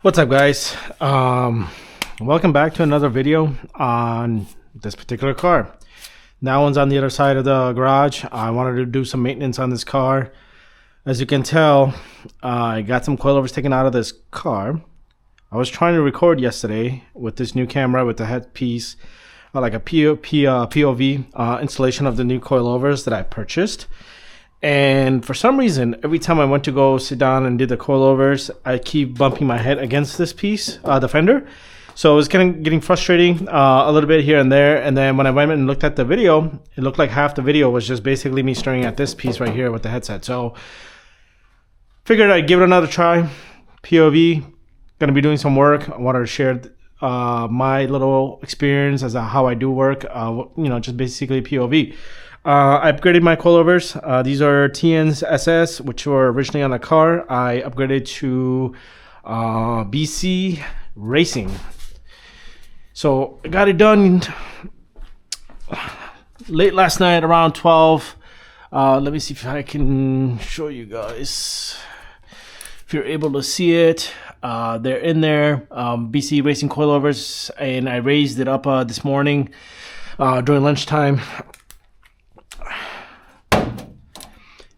What's up, guys? Welcome back to another video on this particular car. That one's on the other side of the garage. I wanted to do some maintenance on this car. As you can tell, I got some coilovers taken out of this car. I was trying to record yesterday with this new camera with the headpiece, like a POV installation of the new coilovers that I purchased. And for some reason, every time I went to go sit down and did the coilovers, I keep bumping my head against this piece, the fender. So it was kind of getting frustrating a little bit here and there. And then when I went and looked at the video, it looked like half the video was just basically me staring at this piece right here with the headset. So figured I'd give it another try. POV, gonna be doing some work. I wanted to share my little experience as how I do work, just basically POV. I upgraded my coilovers. These are TN's SS, which were originally on the car. I upgraded to BC Racing. So I got it done late last night around 12. Let me see if I can show you guys. If you're able to see it, they're in there. BC Racing coilovers, and I raised it up this morning during lunchtime.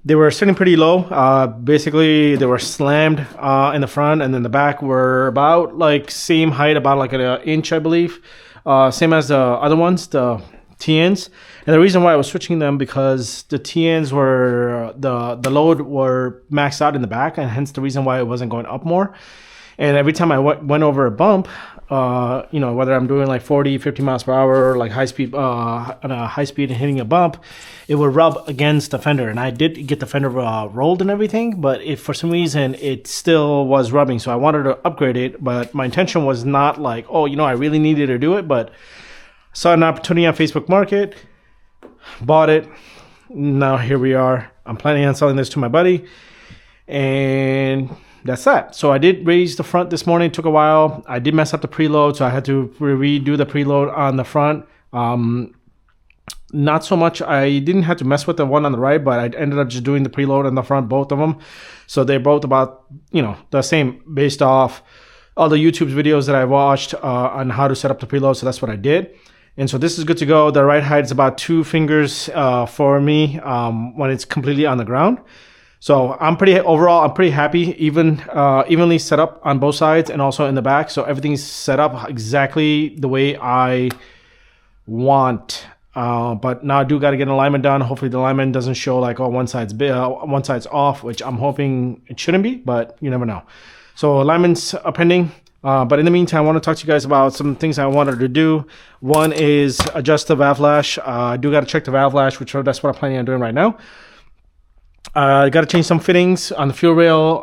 They were sitting pretty low. Basically, they were slammed in the front, and then the back were about like same height, about like an inch, I believe. Same as the other ones, the TNs. And the reason why I was switching them because the TNs were the load were maxed out in the back, and hence the reason why it wasn't going up more. And every time I went over a bump, whether I'm doing like 40, 50 miles per hour, or like high speed, on a high speed and hitting a bump, it would rub against the fender. And I did get the fender rolled and everything, but if for some reason it still was rubbing. So I wanted to upgrade it, but my intention was not like, I really needed to do it, but saw an opportunity on Facebook Market, bought it. Now here we are. I'm planning on selling this to my buddy, and that's that. So I did raise the front this morning. It took a while. I did mess up the preload, so I had to redo the preload on the front. Not so much. I didn't have to mess with the one on the right, but I ended up just doing the preload on the front, both of them. So they're both about, the same based off all the YouTube videos that I watched on how to set up the preload. So that's what I did. And so this is good to go. The right height is about 2 fingers for me when it's completely on the ground. So I'm pretty happy, evenly set up on both sides and also in the back. So everything's set up exactly the way I want. But now I do got to get an alignment done. Hopefully the alignment doesn't show like, one side's off, which I'm hoping it shouldn't be, but you never know. So alignments are pending. But in the meantime, I want to talk to you guys about some things I wanted to do. One is adjust the valve lash. I do got to check the valve lash, which that's what I'm planning on doing right now. I got to change some fittings on the fuel rail.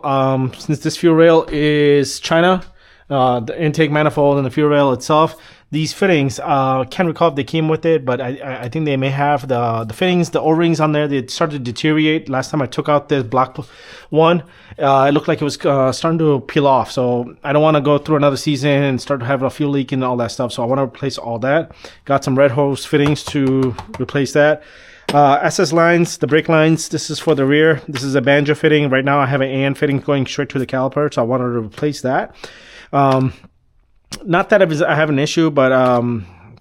Since this fuel rail is China, the intake manifold and the fuel rail itself, these fittings, can't recall if they came with it, but I think they may have the fittings, the O-rings on there. They started to deteriorate. Last time I took out this black one, it looked like it was starting to peel off. So I don't want to go through another season and start to have a fuel leak and all that stuff. So I want to replace all that. Got some red hose fittings to replace that. SS lines, the brake lines, this is for the rear. This is a banjo fitting. Right now I have an AN fitting going straight to the caliper, so I wanted to replace that. Not that I have an issue, but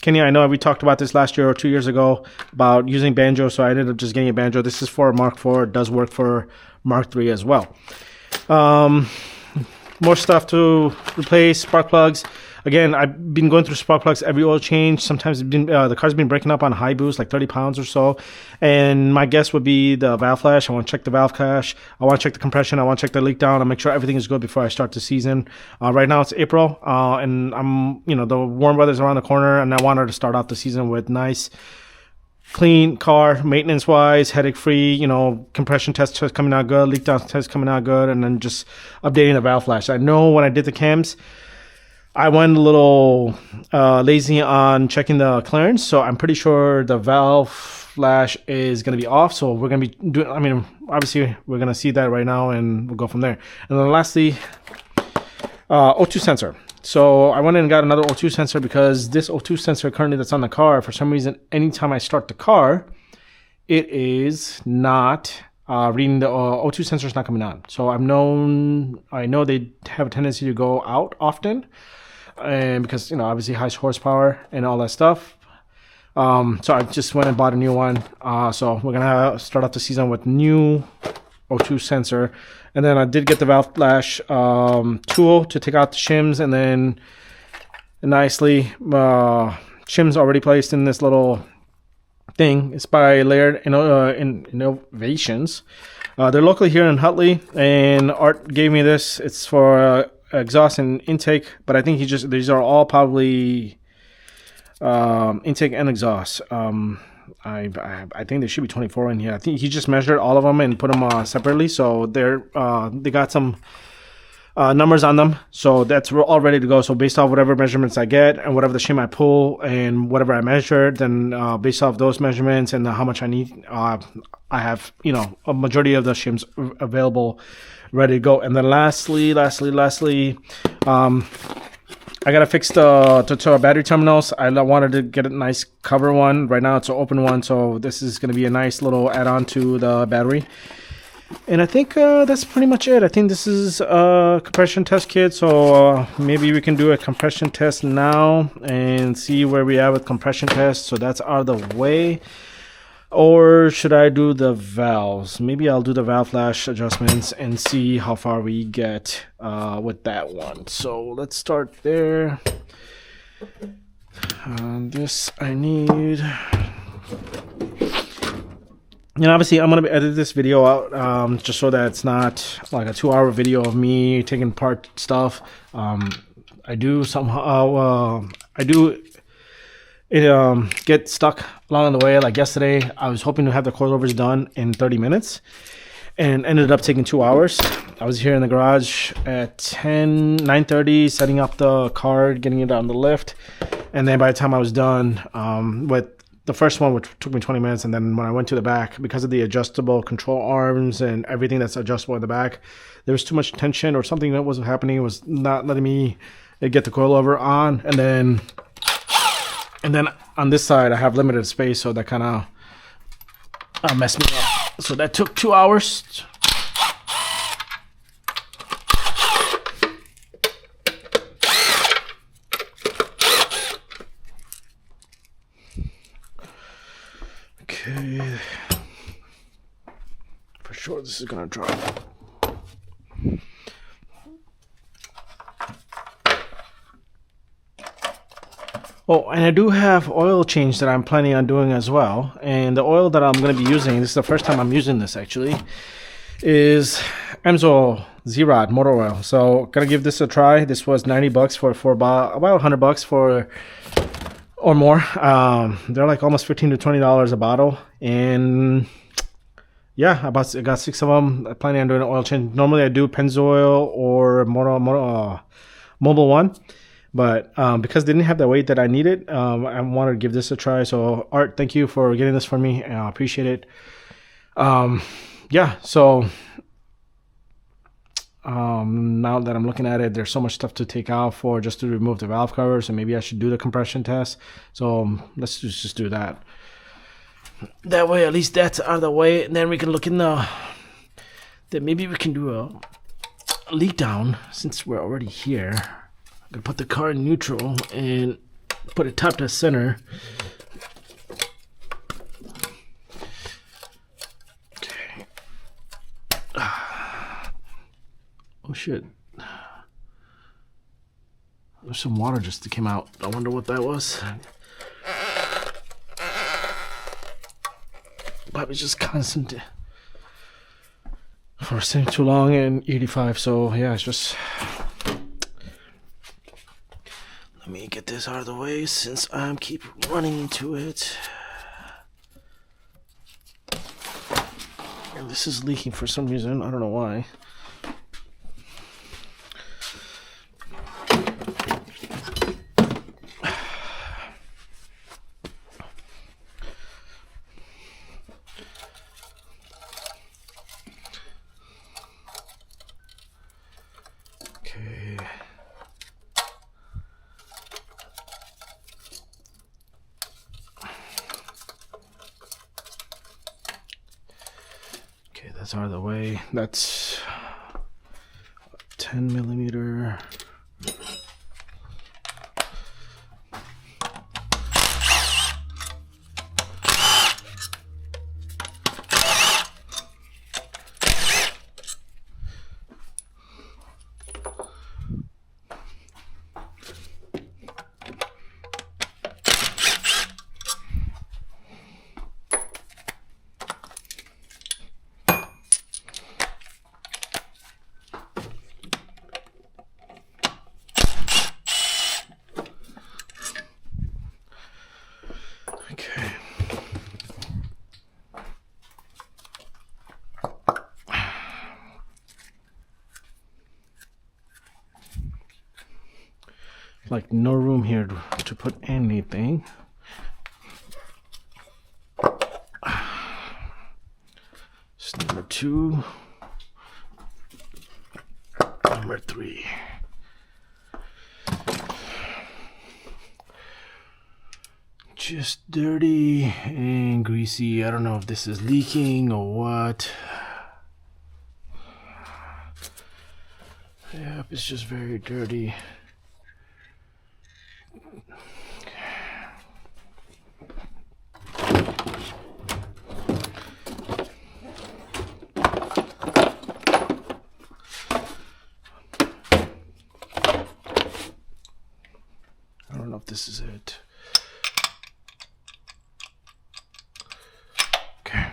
Kenny, I know we talked about this last year or 2 years ago about using banjo, so I ended up just getting a banjo. This is for a Mark IV. It does work for Mark III as well. More stuff to replace, spark plugs. Again, I've been going through spark plugs every oil change. Sometimes the car's been breaking up on high boost, like 30 pounds or so. And my guess would be the valve flash. I want to check the valve flash. I want to check the compression. I want to check the leak down. I'll make sure everything is good before I start the season. Right now it's April, and I'm, the warm weather's around the corner, and I wanted to start out the season with nice, clean car, maintenance-wise, headache-free, compression test coming out good, leak down test coming out good, and then just updating the valve flash. I know when I did the cams, I went a little lazy on checking the clearance, so I'm pretty sure the valve flash is going to be off. So we're going to be doing, obviously we're going to see that right now, and we'll go from there. And then lastly, O2 sensor. So I went in and got another O2 sensor because this O2 sensor currently that's on the car, for some reason, anytime I start the car, it is not reading the O2 sensor is not coming on. So I know they have a tendency to go out often, and because obviously high horsepower and all that stuff. So I just went and bought a new one. So we're gonna start off the season with new O2 sensor, and then I did get the valve flash tool to take out the shims, and then nicely shims already placed in this little thing. It's by Layered Innovations. They're locally here in Hutley, and Art gave me this. It's for exhaust and intake, but I think these are all probably intake and exhaust. I think there should be 24 in here. I think he just measured all of them and put them separately, so they got some numbers on them, so that's all ready to go. So based off whatever measurements I get and whatever the shim I pull and whatever I measure, then based off those measurements and how much I need, I have a majority of the shims available, ready to go. And then lastly, I gotta fix the battery terminals. I wanted to get a nice cover one. Right now it's an open one, so this is gonna be a nice little add-on to the battery. And I think that's pretty much it. I think this is a compression test kit, so maybe we can do a compression test now and see where we are with compression tests. So that's out of the way. Or should I do the valves? Maybe I'll do the valve flash adjustments and see how far we get with that one. So let's start there. This I need. And obviously I'm going to edit this video out just so that it's not like a 2-hour video of me taking apart stuff. I do get stuck along the way. Like yesterday, I was hoping to have the coilovers done in 30 minutes and ended up taking 2 hours. I was here in the garage at 9:30 setting up the car, getting it on the lift. And then by the time I was done with the first one, which took me 20 minutes, and then when I went to the back, because of the adjustable control arms and everything that's adjustable in the back, there was too much tension or something that wasn't happening. It was not letting me get the coilover on. And then on this side, I have limited space, so that kind of messed me up. So that took 2 hours. Okay, for sure this is gonna drop. Oh, and I do have oil change that I'm planning on doing as well. And the oil that I'm going to be using, this is the first time I'm using this actually, is Amsoil Z-Rod motor oil. So gonna give this a try. This was 90 bucks for about 100 bucks for or more. They're like almost $15 to $20 a bottle, and yeah, I got 6 of them. I'm planning on doing an oil change. Normally I do Pennzoil or Mobile One, but because they didn't have the weight that I needed, I wanted to give this a try. So Art, thank you for getting this for me. I appreciate it. Yeah, so now that I'm looking at it, there's so much stuff to take out for just to remove the valve covers, and maybe I should do the compression test. So let's just do that. That way, at least that's out of the way, and then we can look in then maybe we can do a leak down since we're already here. I'm gonna put the car in neutral and put it top to center. Okay. Oh shit. There's some water just came out. I wonder what that was. Probably just constant for sitting too long in 85. So yeah, it's just, let me get this out of the way since I'm keep running into it. And this is leaking for some reason. I don't know why. That's out of the way. That's 10 millimeter. Okay. Like no room here to put anything. It's number 2. Number 3. Just dirty and greasy. I don't know if this is leaking or what. Yep, it's just very dirty. I don't know if this is it. Okay.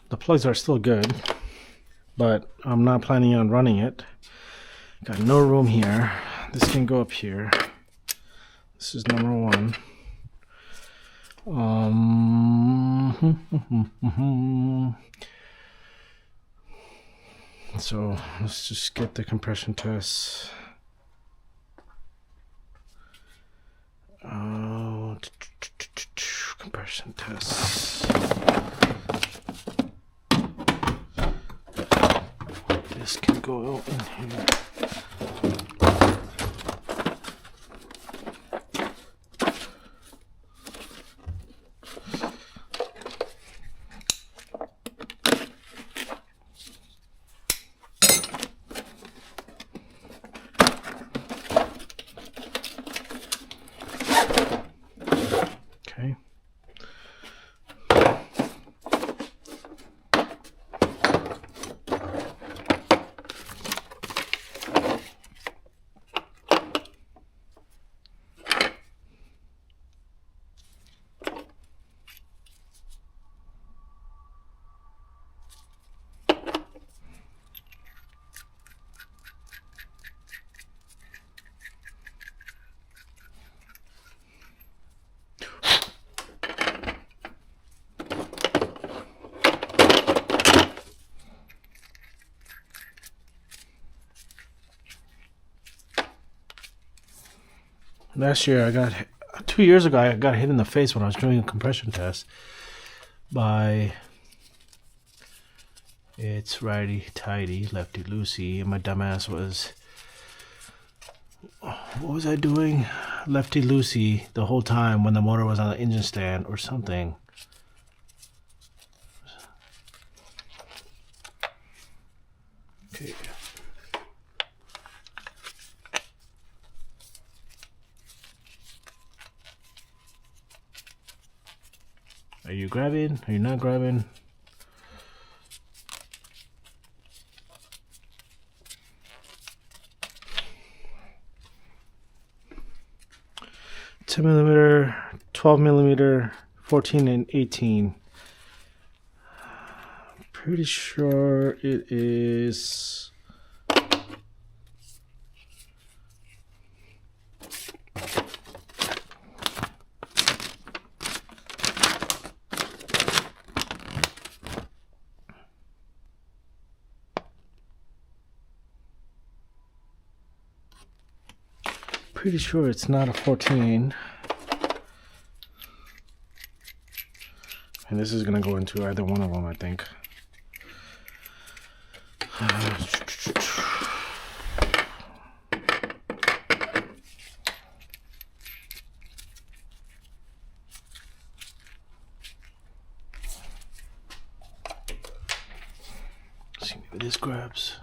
The plugs are still good, but I'm not planning on running it. Got no room here. This can go up here. This is number 1. So let's just get the compression test. Compression test. This can go in here. Okay. Last year, 2 years ago, I got hit in the face when I was doing a compression test by it's righty tighty, lefty loosey, and my dumbass was, what was I doing? Lefty loosey the whole time when the motor was on the engine stand or something. Okay. Are you grabbing? Are you not grabbing? $10 millimeter, 12 millimeter, 14 and 18. Pretty sure it is pretty sure it's not a 14. And this is gonna go into either one of them, I think. See if this grabs.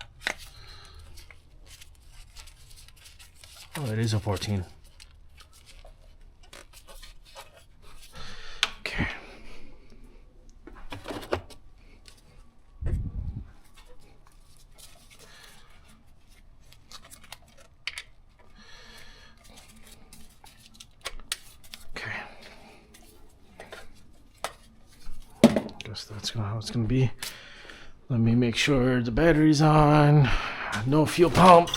Oh, it is a 14. Okay. Okay. Guess that's how it's gonna be. Let me make sure the battery's on. No fuel pump.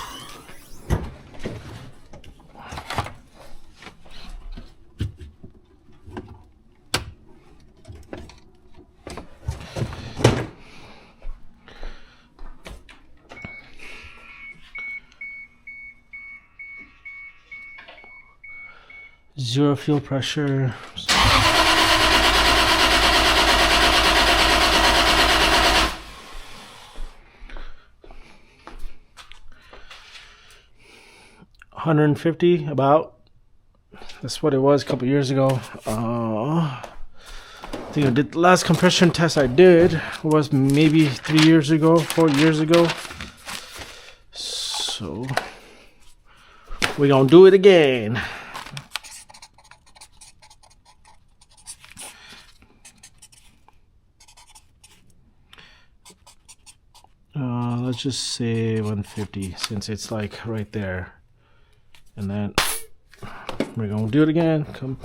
Zero fuel pressure. $150 about. That's what it was a couple years ago. I think I did the last compression test I did was maybe 3 years ago, 4 years ago. So we're gonna do it again. Let's just say 150 since it's like right there. And then we're gonna do it again. Come.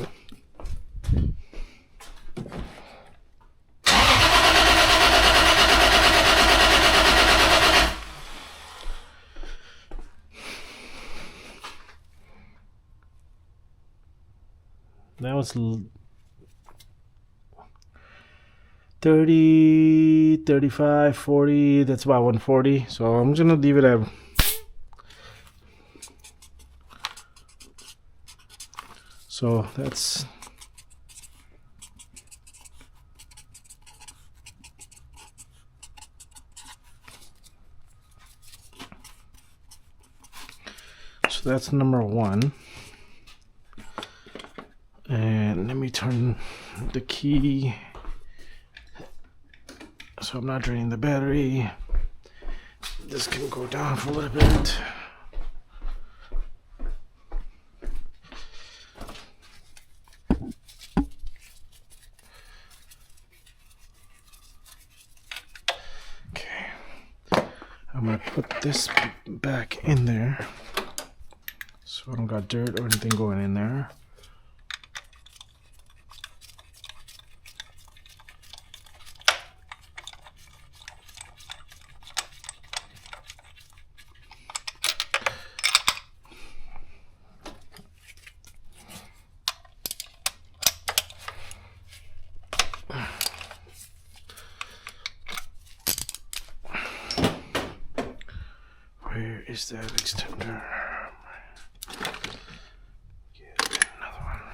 That was 30, 35, 40. That's about 140. So I'm just gonna leave it at. So that's number one. And let me turn the key so I'm not draining the battery. This can go down for a little bit. I'm gonna put this back in there so I don't got dirt or anything going in there. Where is that extender? Get another one.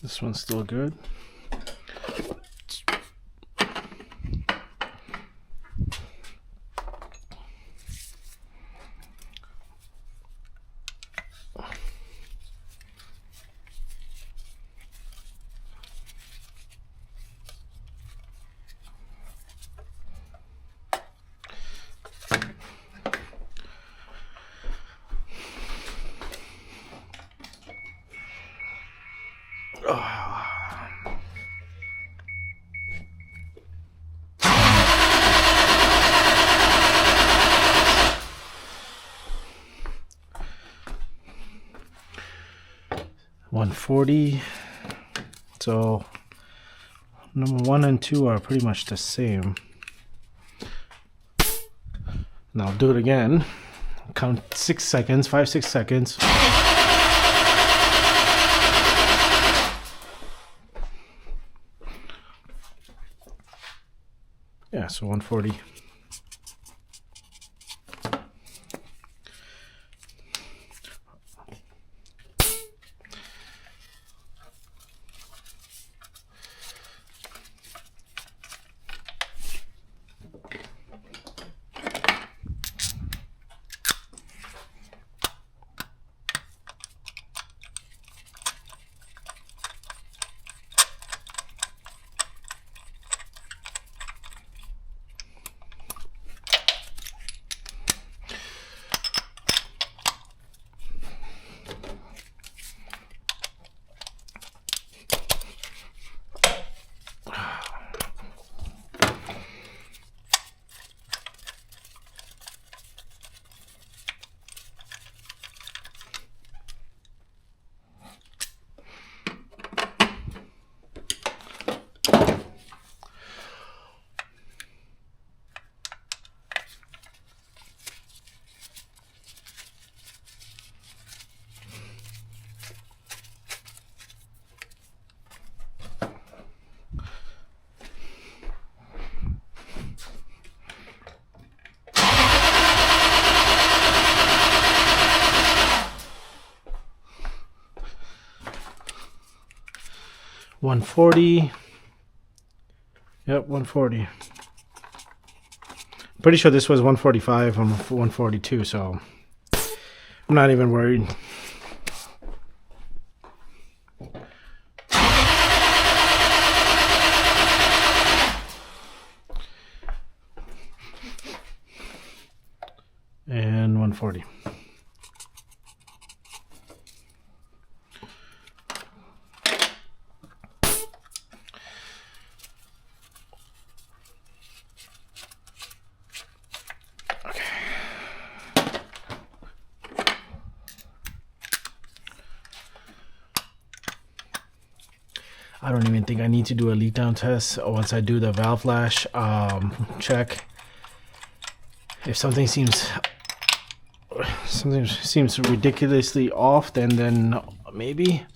This one's still good. $140. So number 1 and 2 are pretty much the same. Now I'll do it again. Count 6 seconds, 5-6 seconds. So 140. $140. Yep, 140. Pretty sure this was 145 and 142, so I'm not even worried. And 140. I don't even think I need to do a leak down test once I do the valve flash check. If something seems ridiculously off, then maybe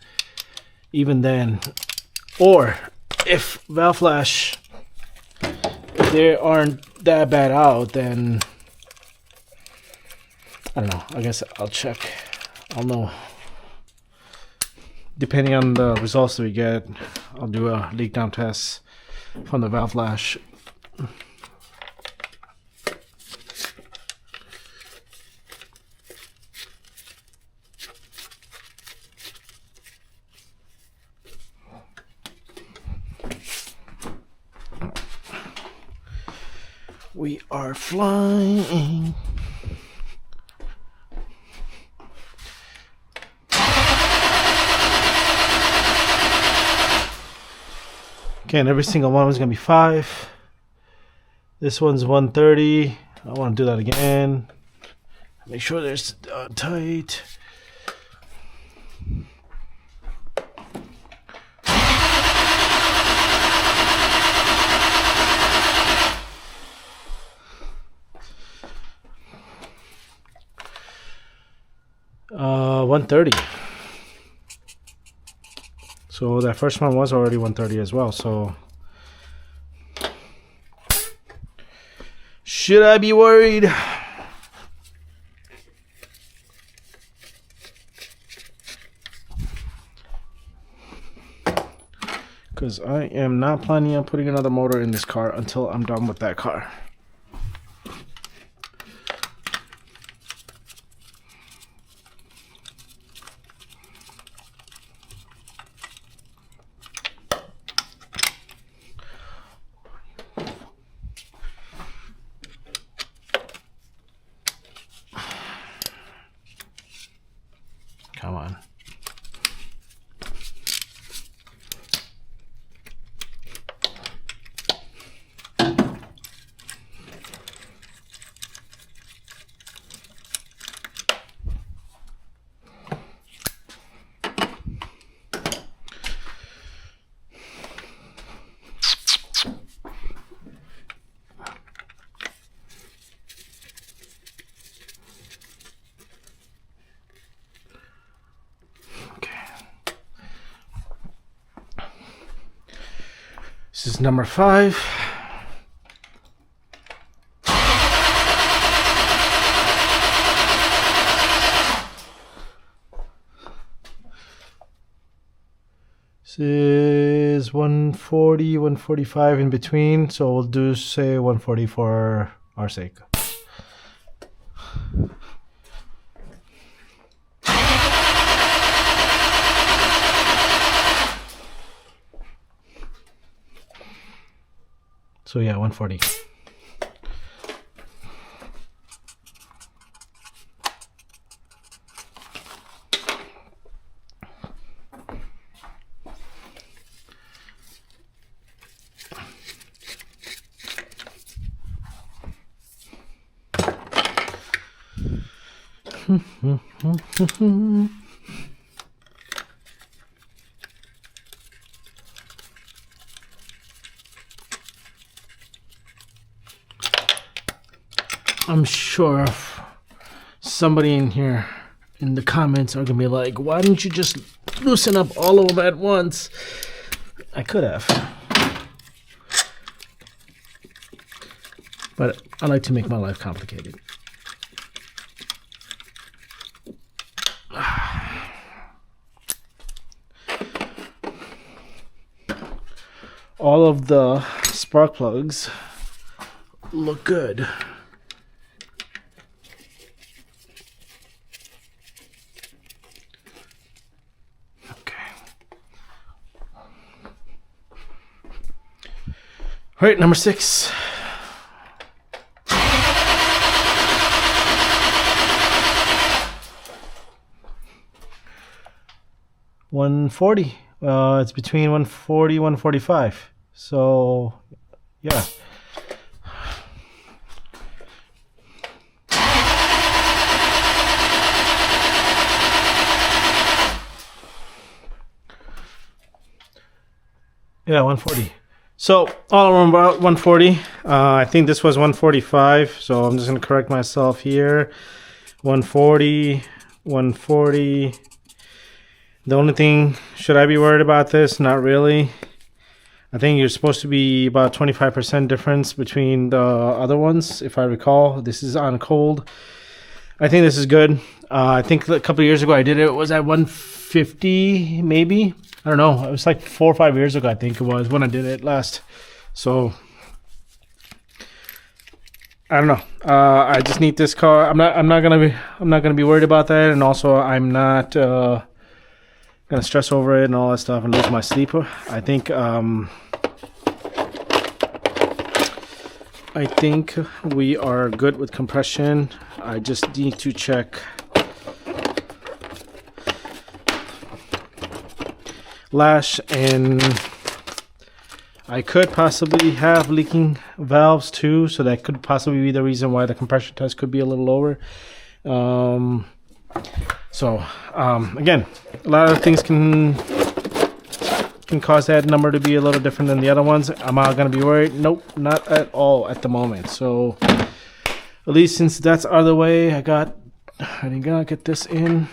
even then, or if valve flash, if they aren't that bad out, then I don't know. I guess I'll check. I'll know. Depending on the results that we get, I'll do a leak down test from the valve flash. We are flying. Okay, and every single one is going to be 5. This one's 130. I want to do that again. Make sure they're tight. Uh, 130. So that first one was already 130 as well. So should I be worried? Because I am not planning on putting another motor in this car until I'm done with that car. Come on. This is number 5. This is 140, 145 in between, so we'll do say 140 for our sake. So yeah, 140. I'm sure somebody in here in the comments are gonna be like, why didn't you just loosen up all of them at once? I could have, but I like to make my life complicated. All of the spark plugs look good. All right, number 6. $140. It's between 140 145. So yeah. Yeah, 140. So all around about 140. I think this was 145. So I'm just gonna correct myself here. 140, 140. The only thing, should I be worried about this? Not really. I think you're supposed to be about 25% difference between the other ones, if I recall. This is on cold. I think this is good. I think a couple of years ago I did it. It was at 150, maybe. I don't know. It was like 4 or 5 years ago, I think it was, when I did it last. So I don't know. I just need this car. I'm not gonna be worried about that, and also I'm not gonna stress over it and all that stuff and lose my sleep. I think we are good with compression. I just need to check lash, and I could possibly have leaking valves too, so that could possibly be the reason why the compression test could be a little lower. Again, a lot of things can cause that number to be a little different than the other ones. Am I going to be worried? Nope, not at all at the moment. So at least since that's out of the way, I didn't get this in.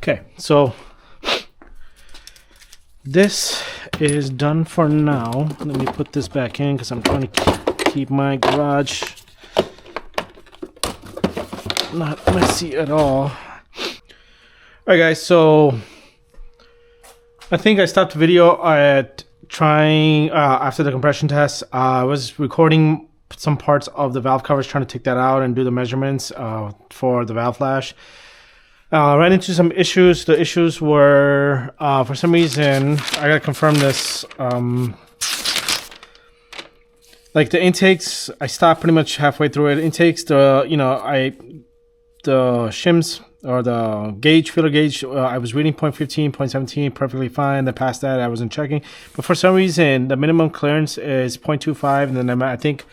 Okay, so this is done for now. Let me put this back in because I'm trying to keep my garage not messy at all. All right, guys, so I think I stopped the video at trying after the compression test. I was recording some parts of the valve covers, trying to take that out and do the measurements for the valve flash. Ran into some issues. The issues were, for some reason, I gotta confirm this. Like the intakes, I stopped pretty much halfway through it. Intakes, the shims or the gauge, filler gauge, I was reading 0.15, 0.17, perfectly fine. Then past that, I wasn't checking. But for some reason, the minimum clearance is 0.25, and then I think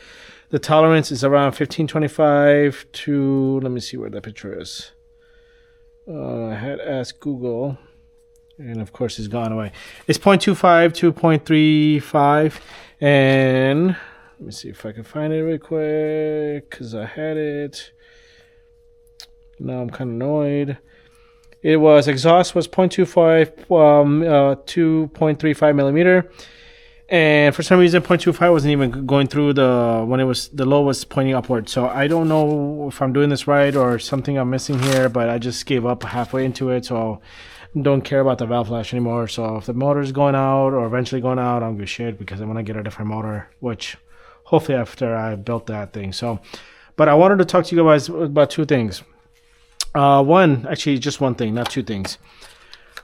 the tolerance is around 1525 to. Let me see where the picture is. I had asked Google, and of course it's gone away. It's 0.25 to 0.35, and let me see if I can find it real quick, because I had it. Now I'm kind of annoyed. It was exhaust was 0.25 2.35 millimeter, and for some reason 0.25 wasn't even going through the low was pointing upward. So I don't know if I'm doing this right or something I'm missing here, but I just gave up halfway into it, so don't care about the valve flash anymore. So if the motor is going out or eventually going out, I don't give a shit, because I want to get a different motor, which hopefully after I built that thing. So, but I wanted to talk to you guys about two things. Actually just one thing, not two things.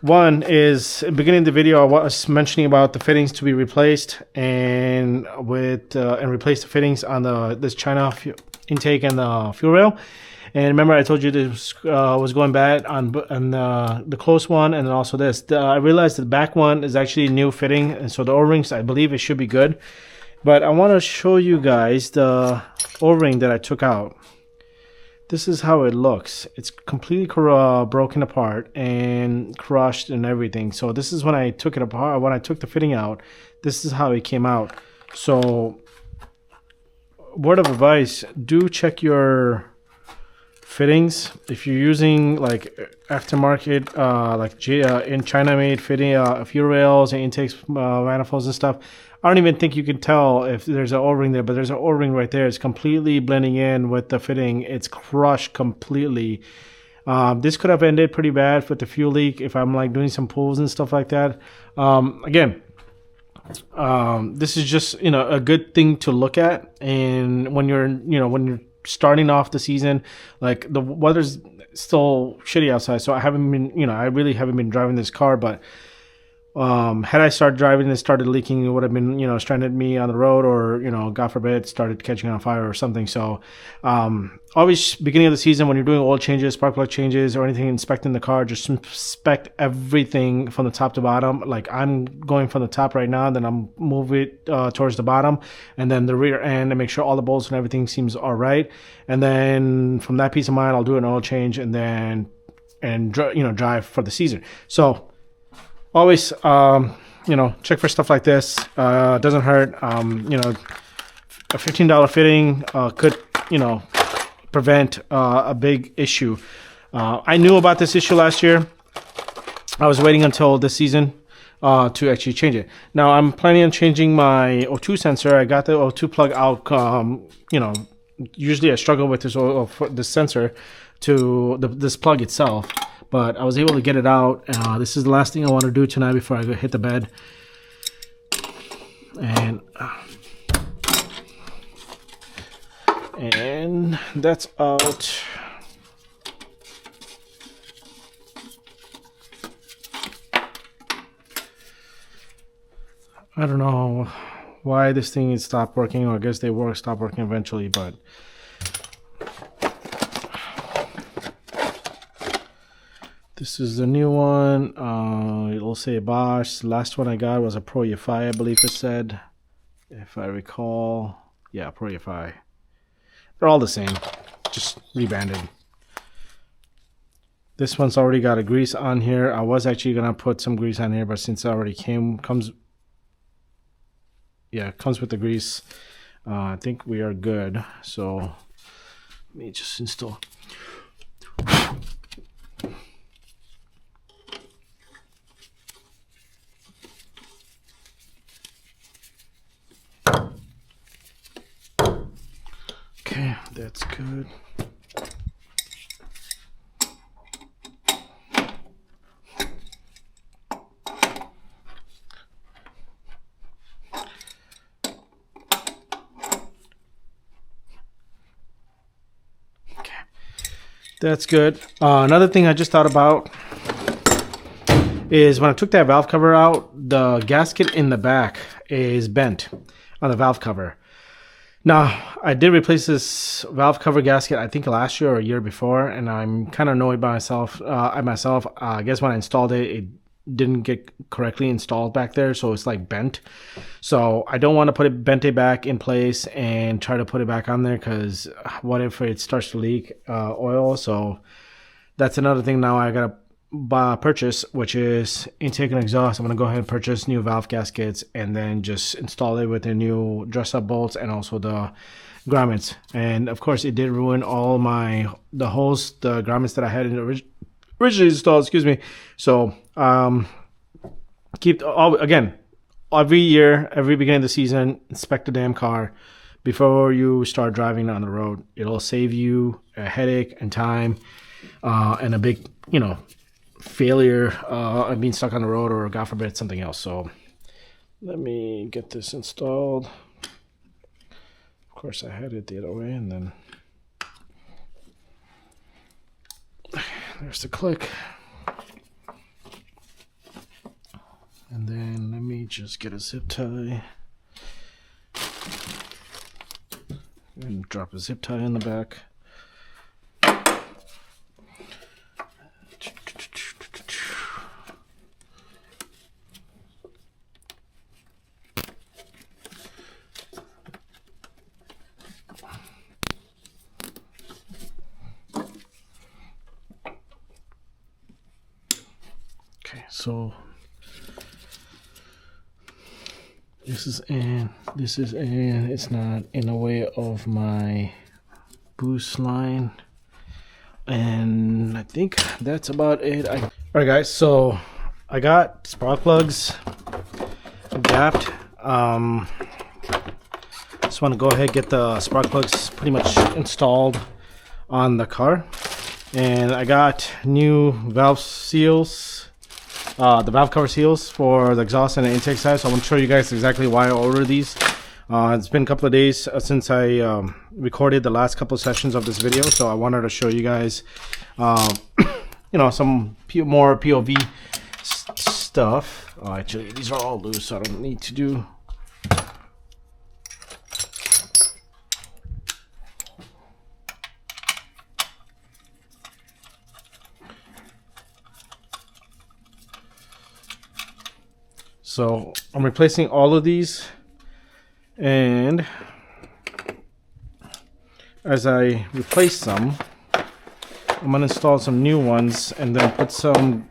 One is, at the beginning of the video, I was mentioning about the fittings to be replaced, and replace the fittings on this China intake and the fuel rail. And remember, I told you this was going bad on the close one, and then also this. I realized the back one is actually a new fitting, and so the O-rings, I believe it should be good. But I want to show you guys the O-ring that I took out. This is how it looks. It's completely broken apart and crushed and everything. So this is when I took it apart. When I took the fitting out, this is how it came out. So, word of advice: do check your fittings. If you're using like aftermarket, in China made fitting fuel rails and intakes, manifolds and stuff, I don't even think you can tell if there's an O-ring there, but there's an O-ring right there. It's completely blending in with the fitting. It's crushed completely. This could have ended pretty bad with the fuel leak if I'm like doing some pulls and stuff like that. Again, this is just, a good thing to look at. And when you're starting off the season, like the weather's still shitty outside, so I really haven't been driving this car, but had I started driving and started leaking, it would have been, stranded me on the road, or, God forbid, started catching on fire or something. So, always beginning of the season, when you're doing oil changes, spark plug changes, or anything, inspecting the car, just inspect everything from the top to bottom. Like I'm going from the top right now, then I'm move it towards the bottom, and then the rear end, and make sure all the bolts and everything seems all right. And then from that peace of mind, I'll do an oil change and drive for the season. So, always, check for stuff like this. It doesn't hurt. A $15 fitting could, prevent a big issue. I knew about this issue last year. I was waiting until this season to actually change it. Now, I'm planning on changing my O2 sensor. I got the O2 plug out. Usually I struggle with this sensor to this plug itself. But I was able to get it out. This is the last thing I want to do tonight before I go hit the bed. And that's out. I don't know why this thing stopped working, or I guess they stopped working eventually, but this is the new one. It'll say Bosch. The last one I got was a Pro EFI, I believe it said, if I recall. Yeah, Pro EFI. They're all the same, just rebranded. This one's already got a grease on here. I was actually gonna put some grease on here, but since it already comes with the grease, I think we are good. So let me just install. Okay, that's good. Okay, that's good. Another thing I just thought about is when I took that valve cover out, the gasket in the back is bent on the valve cover. Now, I did replace this valve cover gasket, I think last year or a year before, and I'm kind of annoyed by myself. I guess when I installed it, it didn't get correctly installed back there, so it's like bent. So I don't want to bent it back in place and try to put it back on there, because what if it starts to leak oil? So that's another thing now I gotta purchase, which is intake and exhaust. I'm gonna go ahead and purchase new valve gaskets and then just install it with the new dress-up bolts and also the grommets. And of course, it did ruin all the holes, the grommets that I had in the originally installed, excuse me. So again, every year, every beginning of the season, inspect the damn car before you start driving on the road. It'll save you a headache and time, and a big, failure, being stuck on the road, or God forbid something else. So let me get this installed. Of course, I had it the other way, and then there's the click. And then let me just get a zip tie and drop a zip tie in the back. Okay, so this is in, it's not in the way of my boost line. And I think that's about it. Alright guys, so I got spark plugs gapped. Just want to go ahead and get the spark plugs pretty much installed on the car. And I got new valve seals, the valve cover seals for the exhaust and the intake side. So I want to show you guys exactly why I ordered these. It's been a couple of days since I recorded the last couple of sessions of this video, so I wanted to show you guys, some more POV stuff. Actually, these are all loose, so I don't need to do. So I'm replacing all of these. And as I replace them, I'm going to install some new ones and then put some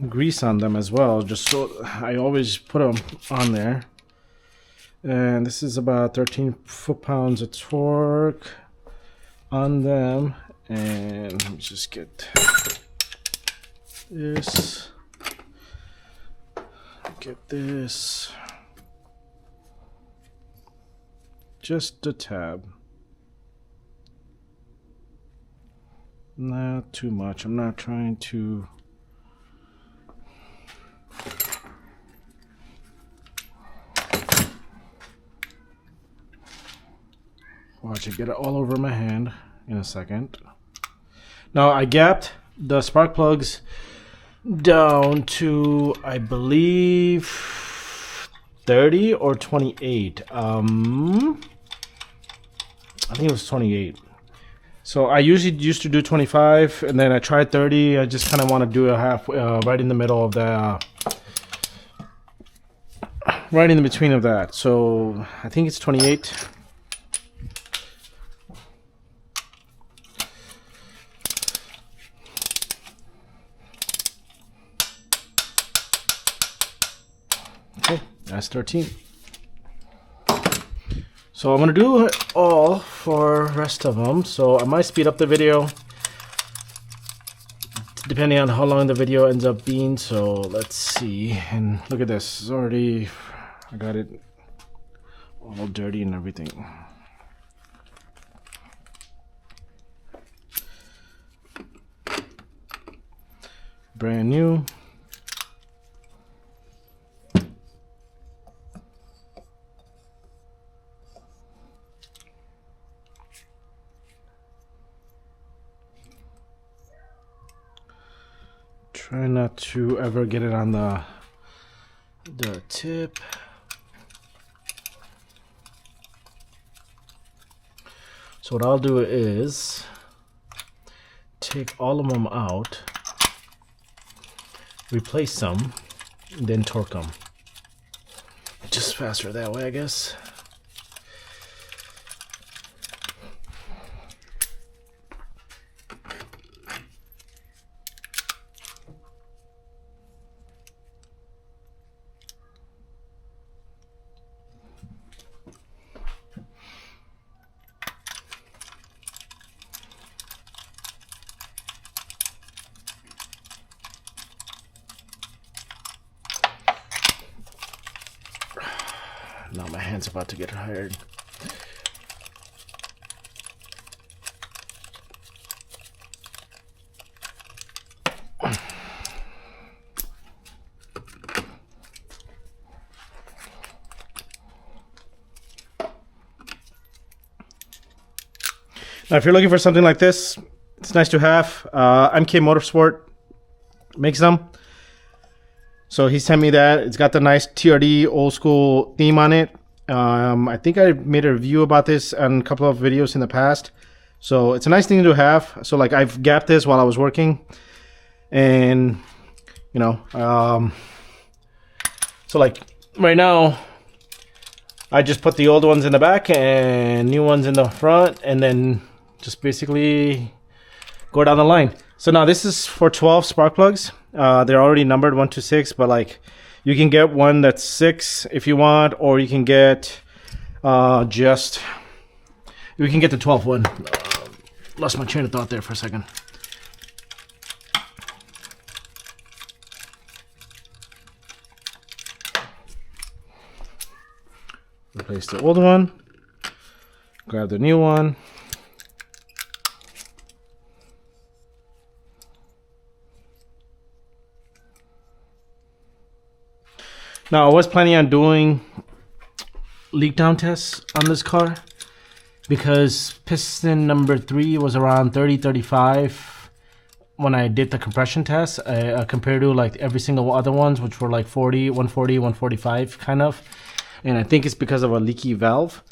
grease on them as well, just so I always put them on there. And this is about 13 foot-pounds of torque on them. And let me just get this. Get this. Just a tab. Not too much. I'm not trying to watch it get it all over my hand in a second. Now I gapped the spark plugs down to, I believe, 30 or 28. I think it was 28. So I usually used to do 25, and then I tried 30. I just kind of want to do a half, right in the middle of the, right in the between of that. So I think it's 28. Okay, that's 13. So I'm going to do it all for rest of them. So I might speed up the video depending on how long the video ends up being. So let's see. And look at this. It's already, I got it all dirty and everything. Brand new. Try not to ever get it on the tip. So what I'll do is take all of them out, replace them, then torque them. Just faster that way, I guess. Oh, my hand's about to get tired. Now, if you're looking for something like this, it's nice to have. MK Motorsport makes them. So he sent me that. It's got the nice TRD old school theme on it. I think I made a review about this on a couple of videos in the past. So it's a nice thing to have. So like I've gapped this while I was working. And, you know, so like right now, I just put the old ones in the back and new ones in the front, and then just basically go down the line. So now this is for 12 spark plugs. They're already numbered 1 to 6, but like you can get one that's 6 if you want, or you can get you can get the 12 one. Lost my train of thought there for a second. Replace the old one, grab the new one. Now I was planning on doing leak down tests on this car because piston number 3 was around 30-35 when I did the compression test compared to like every single other ones, which were like 40, 140, 145 kind of. And I think it's because of a leaky valve.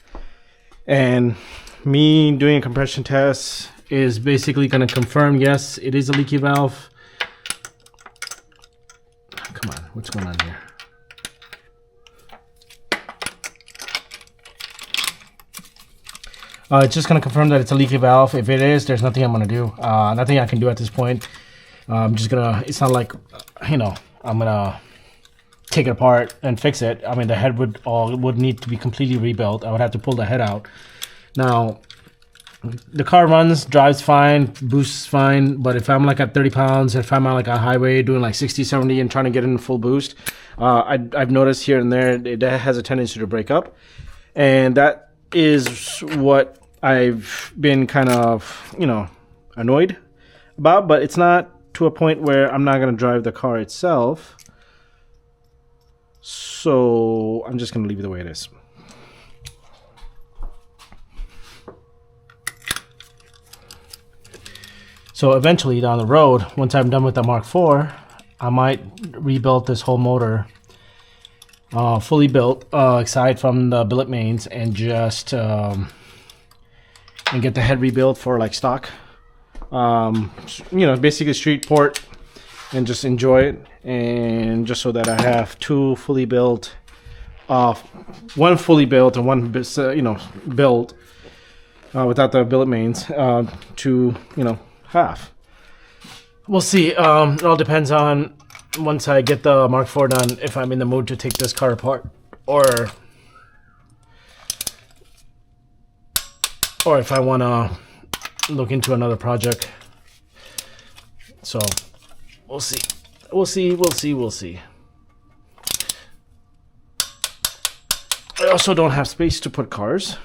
And me doing a compression test is basically going to confirm, yes, it is a leaky valve. Come on, what's going on here? It's just going to confirm that it's a leaky valve. If it is, there's nothing I'm going to do. Nothing I can do at this point. I'm just going to, it's not like, you know, I'm going to take it apart and fix it. I mean, the head would need to be completely rebuilt. I would have to pull the head out. Now, the car drives fine, boosts fine, but if I'm like at 30 pounds, if I'm on like a highway doing like 60, 70 and trying to get in full boost, I've noticed here and there, it has a tendency to break up. And that is what I've been kind of, you know, annoyed about, but it's not to a point where I'm not going to drive the car itself. So I'm just going to leave it the way it is. So eventually down the road, once I'm done with the Mark IV, I might rebuild this whole motor fully built, aside from the billet mains, and just and get the head rebuilt for like stock. You know, basically street port, and just enjoy it. And just so that I have two fully built, one fully built and one you know, built without the billet mains to, you know, have. We'll see. It all depends on, once I get the Mark IV done, if I'm in the mood to take this car apart, or if I want to look into another project. So we'll see. We'll see. I also don't have space to put cars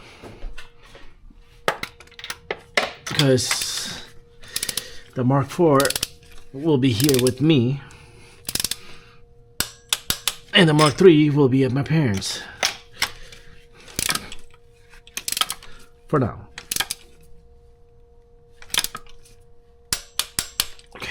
because the Mark IV will be here with me, and the Mark III will be at my parents' for now. Okay.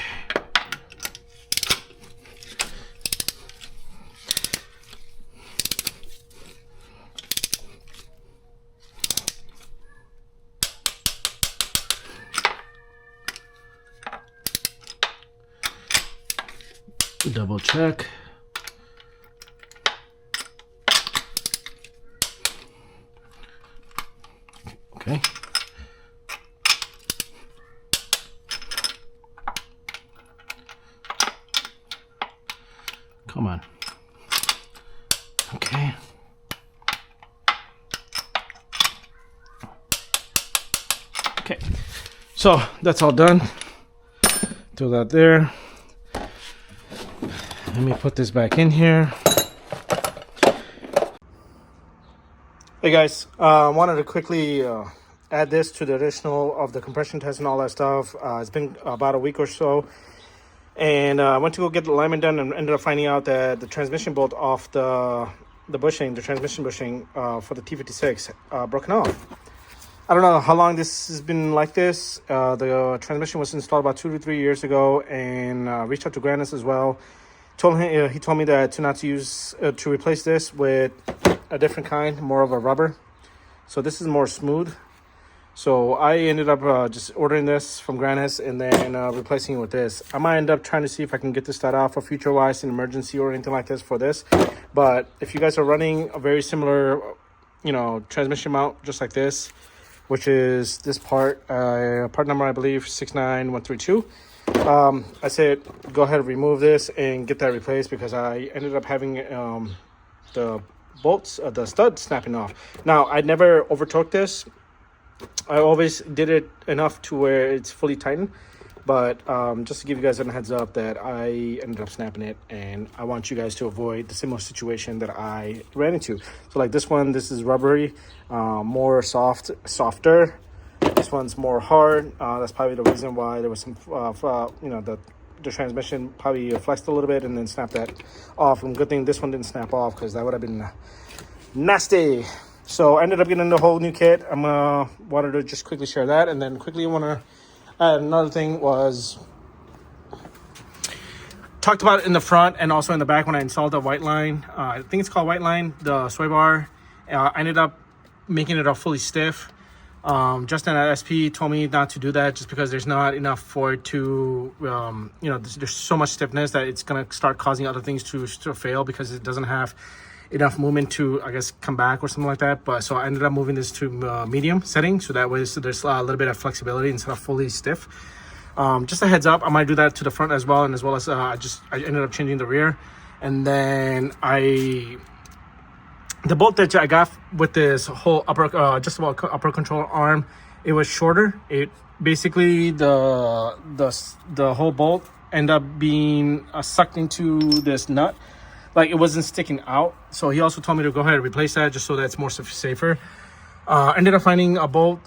Double check. Okay. Come on. Okay. Okay. So that's all done. Throw that there. Let me put this back in here. Hey guys, wanted to quickly add this to the additional of the compression test and all that stuff. It's been about a week or so, and I went to go get the alignment done and ended up finding out that the transmission bolt off the bushing, the transmission bushing for the T56 broken off. I don't know how long this has been like this. The transmission was installed about 2 to 3 years ago, and reached out to Grannis as well. He told me that to replace this with a different kind, more of a rubber. So this is more smooth. So I ended up just ordering this from Grannis and then replacing it with this. I might end up trying to see if I can get this start out for future wise, an emergency or anything like this for this. But if you guys are running a very similar, transmission mount just like this, which is this part number I believe 69132. I said go ahead and remove this and get that replaced because I ended up having the bolts, the stud snapping off. Now I never over torqued this. I always did it enough to where it's fully tightened, but just to give you guys a heads up that I ended up snapping it, and I want you guys to avoid the similar situation that I ran into. So like this one, this is rubbery, more softer. This one's more hard. That's probably the reason why there was some the transmission probably flexed a little bit and then snapped that off. And good thing this one didn't snap off because that would have been nasty. So I ended up getting the whole new kit. Wanted to just quickly share that, and then quickly want to add another thing was talked about it in the front and also in the back when I installed the white line. I think it's called white line, the sway bar. I ended up making it all fully stiff. Justin at SP told me not to do that just because there's not enough for it to, there's so much stiffness that it's going to start causing other things to fail because it doesn't have enough movement to, I guess, come back or something like that. But so I ended up moving this to medium setting, so that way there's a little bit of flexibility instead of fully stiff. Just a heads up, I might do that to the front as well, and as well as I ended up changing the rear. And then the bolt that I got with this whole upper control arm, it was shorter. It basically the whole bolt ended up being sucked into this nut, like it wasn't sticking out. So he also told me to go ahead and replace that just so that it's more safer. Ended up finding a bolt,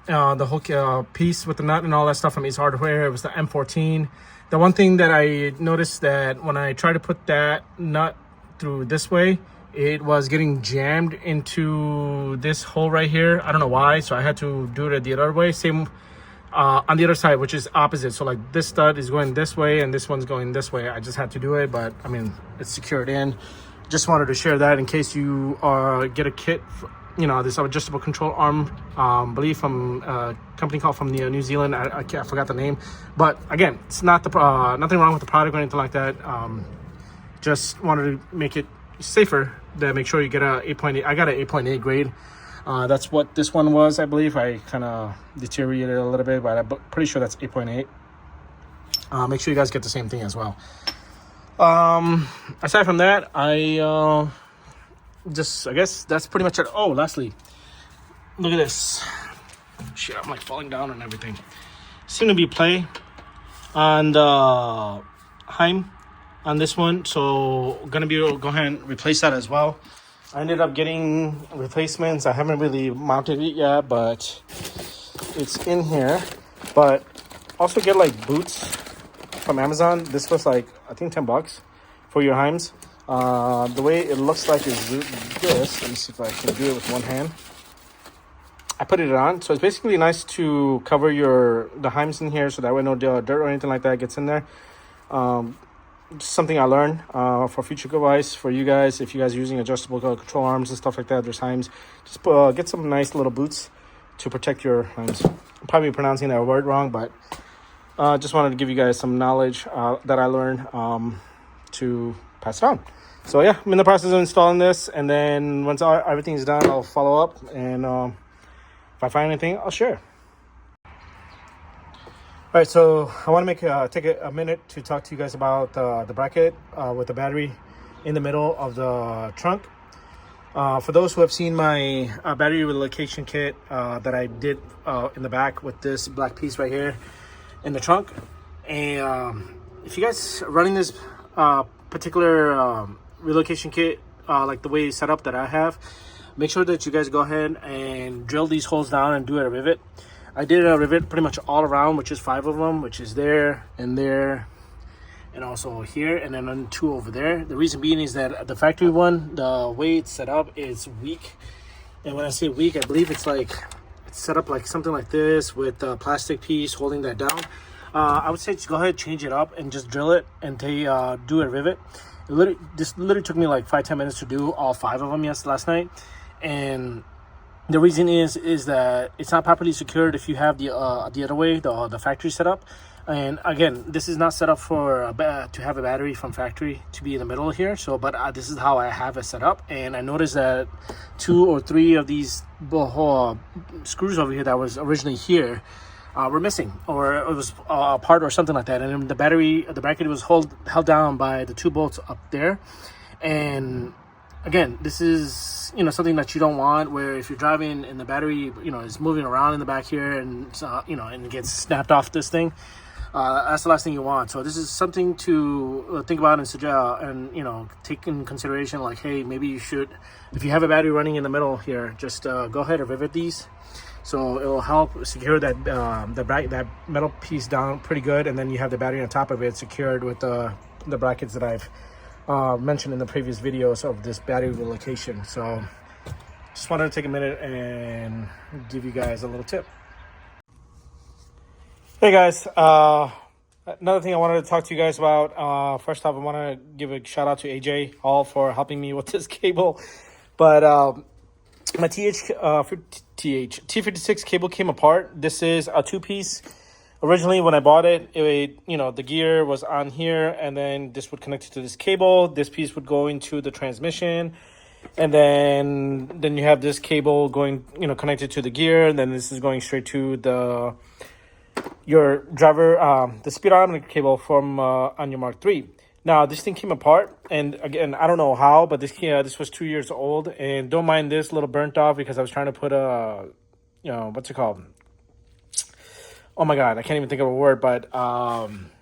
the whole piece with the nut and all that stuff from Ace Hardware. It was the M14. The one thing that I noticed that when I tried to put that nut through this way, it was getting jammed into this hole right here. I don't know why, so I had to do it the other way. Same on the other side, which is opposite. So like this stud is going this way and this one's going this way. I just had to do it, but I mean, it's secured in. Just wanted to share that in case you get a kit, this adjustable control arm, believe from a company called from New Zealand. I forgot the name, but again, it's not nothing wrong with the product or anything like that. Just wanted to make it safer to make sure you get a 8.8. I got an 8.8 grade. That's what this one was, I believe. I kind of deteriorated a little bit, but I'm pretty sure that's 8.8. Make sure you guys get the same thing as well. Aside from that, I guess that's pretty much it. Oh, lastly, look at this. Shit, I'm like falling down and everything. Seem to be play on the Heim on this one, so gonna be able to go ahead and replace that as well. I ended up getting replacements. I haven't really mounted it yet, but it's in here. But also get like boots from Amazon. This was like, I think $10 for your Heims. The way it looks like is this. Let me see if I can do it with one hand. I put it on, so it's basically nice to cover the Heims in here, so that way no dirt or anything like that gets in there. Just something I learned for future advice for you guys. If you guys are using adjustable control arms and stuff like that, there's Heims. Just get some nice little boots to protect your Heims. I'm probably pronouncing that word wrong, but just wanted to give you guys some knowledge that I learned to pass it on. So yeah, I'm in the process of installing this, and then once everything's done, I'll follow up, and if I find anything, I'll share. All right, so I want to take a minute to talk to you guys about the bracket with the battery in the middle of the trunk. For those who have seen my battery relocation kit that I did in the back with this black piece right here in the trunk, and if you guys are running this particular relocation kit like the way it's set up that I have, make sure that you guys go ahead and drill these holes down and do a rivet. I did a rivet pretty much all around, which is 5 of them, which is there and also here, and then 2 over there. The reason being is that the factory one, the way it's set up is weak. And when I say weak, I believe it's set up like something like this with a plastic piece holding that down. I would say just go ahead, change it up, and just drill it and do a rivet. This literally took me like 5-10 minutes to do all 5 of them last night. And the reason is that it's not properly secured if you have the other way, the factory setup. And again, this is not set up for to have a battery from factory to be in the middle here. So, but this is how I have it set up. And I noticed that 2 or 3 of these screws over here that was originally here were missing, or it was apart or something like that. And the bracket was held down by the 2 bolts up there. And again, this is something that you don't want, where if you're driving and the battery is moving around in the back here and and it gets snapped off this thing. That's the last thing you want. So this is something to think about and suggest, and take in consideration. Like, hey, maybe you should, if you have a battery running in the middle here, just go ahead and rivet these. So it will help secure that metal piece down pretty good, and then you have the battery on top of it secured with the brackets that I've mentioned in the previous videos of this battery relocation. So just wanted to take a minute and give you guys a little tip. Hey guys, another thing I wanted to talk to you guys about. First off, I want to give a shout out to AJ Hall for helping me with this cable. But my T56 cable came apart. This is a 2-piece. Originally, when I bought it, the gear was on here, and then this would connect it to this cable. This piece would go into the transmission, and then you have this cable going, connected to the gear, and then this is going straight to your driver, the speedometer cable from on your Mark III. Now, this thing came apart, and again, I don't know how, but this was 2 years old, and don't mind this little burnt off because I was trying to put a, what's it called? Oh my God, I can't even think of a word, but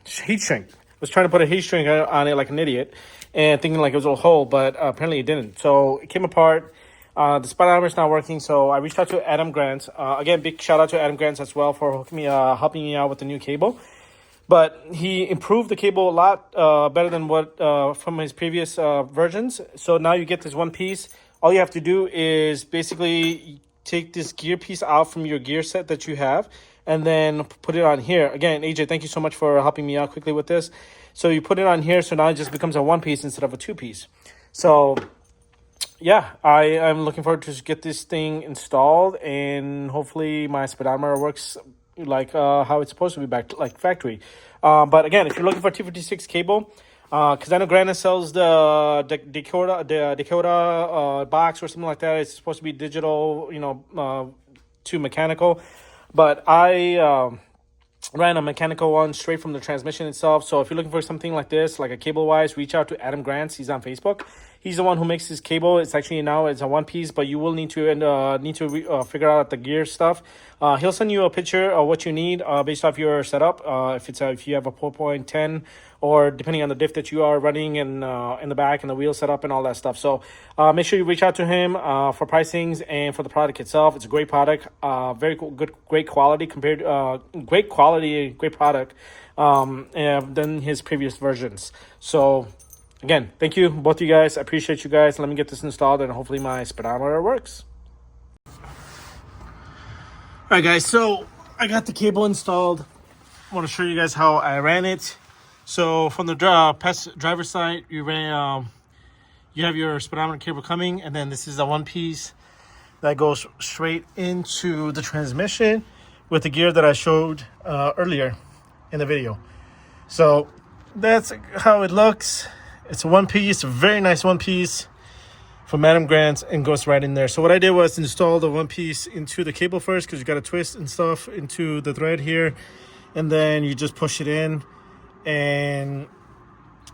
heat shrink. I was trying to put a heat shrink on it like an idiot, and thinking like it was a hole, but apparently it didn't. So it came apart. The speedometer is not working, so I reached out to Adam Grant. Again, big shout out to Adam Grant as well for helping me out with the new cable. But he improved the cable a lot better than what from his previous versions. So now you get this one piece. All you have to do is basically take this gear piece out from your gear set that you have, and then put it on here. Again, AJ, thank you so much for helping me out quickly with this. So you put it on here, so now it just becomes a 1-piece instead of a 2-piece. So yeah, I am looking forward to get this thing installed, and hopefully my speedometer works like how it's supposed to be back like factory. But again, if you're looking for T56 cable, because I know Granite sells the Dakota box or something like that. It's supposed to be digital, to mechanical, but I ran a mechanical one straight from the transmission itself. So if you're looking for something like this, like a cable wise, reach out to Adam Grants. He's on Facebook. He's the one who makes this cable. It's actually now it's a 1-piece, but you will need to figure out the gear stuff. He'll send you a picture of what you need based off your setup. If you have a 4.10, or depending on the diff that you are running in the back and the wheel setup and all that stuff. So make sure you reach out to him for pricings and for the product itself. It's a great product, very good, great quality great product than his previous versions. So again, thank you, both of you guys. I appreciate you guys. Let me get this installed, and hopefully my speedometer works. All right, guys, so I got the cable installed. I want to show you guys how I ran it. So from the driver's side, you have your speedometer cable coming, and then this is a 1-piece that goes straight into the transmission with the gear that I showed earlier in the video. So that's how it looks. It's a 1-piece, a very nice 1-piece from Adam Grant, and goes right in there. So what I did was install the 1-piece into the cable first, because you got to twist and stuff into the thread here, and then you just push it in and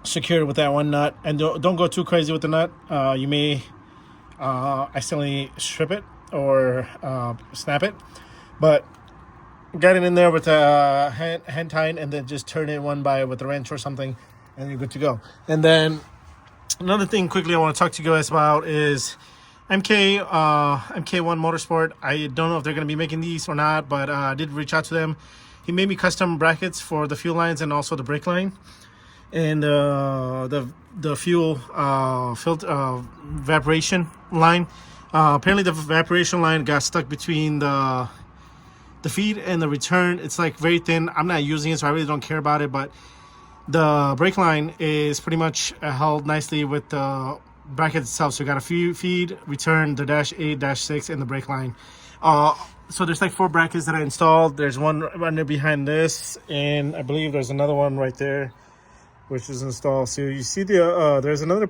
secure it with that one nut. And don't go too crazy with the nut. You may accidentally strip it or snap it, but get it in there with a hand tight, and then just turn it one by with a wrench or something, and you're good to go. And then another thing quickly I want to talk to you guys about is MK1 Motorsport. I don't know if they're going to be making these or not, but I did reach out to them. He made me custom brackets for the fuel lines and also the brake line, and the fuel filter evaporation line. Apparently, the evaporation line got stuck between the feed and the return. It's like very thin. I'm not using it, so I really don't care about it. But the brake line is pretty much held nicely with the bracket itself. So you got a feed, return, the -8, -6, and the brake line. So there's like 4 brackets that I installed. There's one right there behind this, and I believe there's another one right there, which is installed. So you see there's another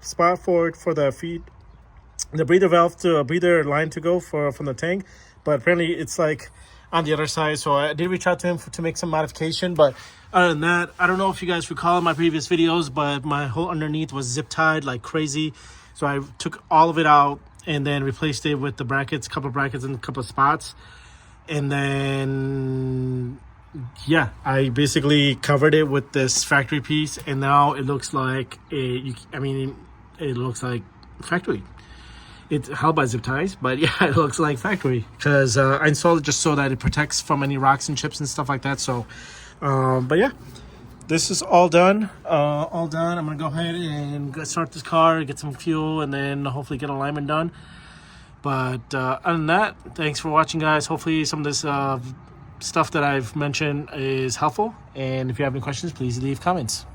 spot for the feed, the breather valve to breather line to go from the tank, but apparently it's like on the other side. So I did reach out to him to make some modification, but other than that, I don't know if you guys recall in my previous videos, but my whole underneath was zip tied like crazy. So I took all of it out and then replaced it with the brackets, a couple of brackets in a couple of spots, and then yeah, I basically covered it with this factory piece, and now it looks like it looks like factory. It's held by zip ties, but yeah, it looks like factory because I installed it just so that it protects from any rocks and chips and stuff like that. So, but yeah, this is all done. I'm gonna go ahead and start this car, get some fuel, and then hopefully get alignment done. But other than that, thanks for watching, guys. Hopefully some of this stuff that I've mentioned is helpful. And if you have any questions, please leave comments.